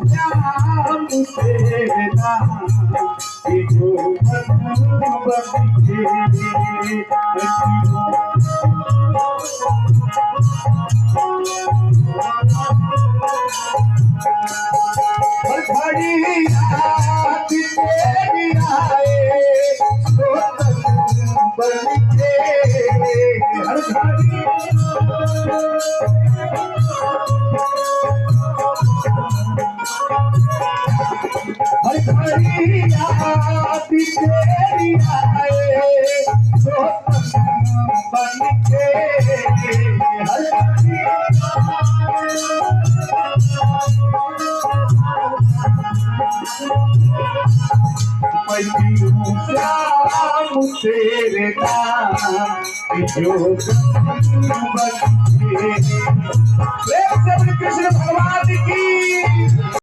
श्याम तेरा कि जो बन के घड़ी याद तेरी आए तो बन के हर घड़ी हर घड़ी याद तेरी आए तो बन के हर घड़ी श्याम तेरे नाम जो बन के कृष्ण भगवान की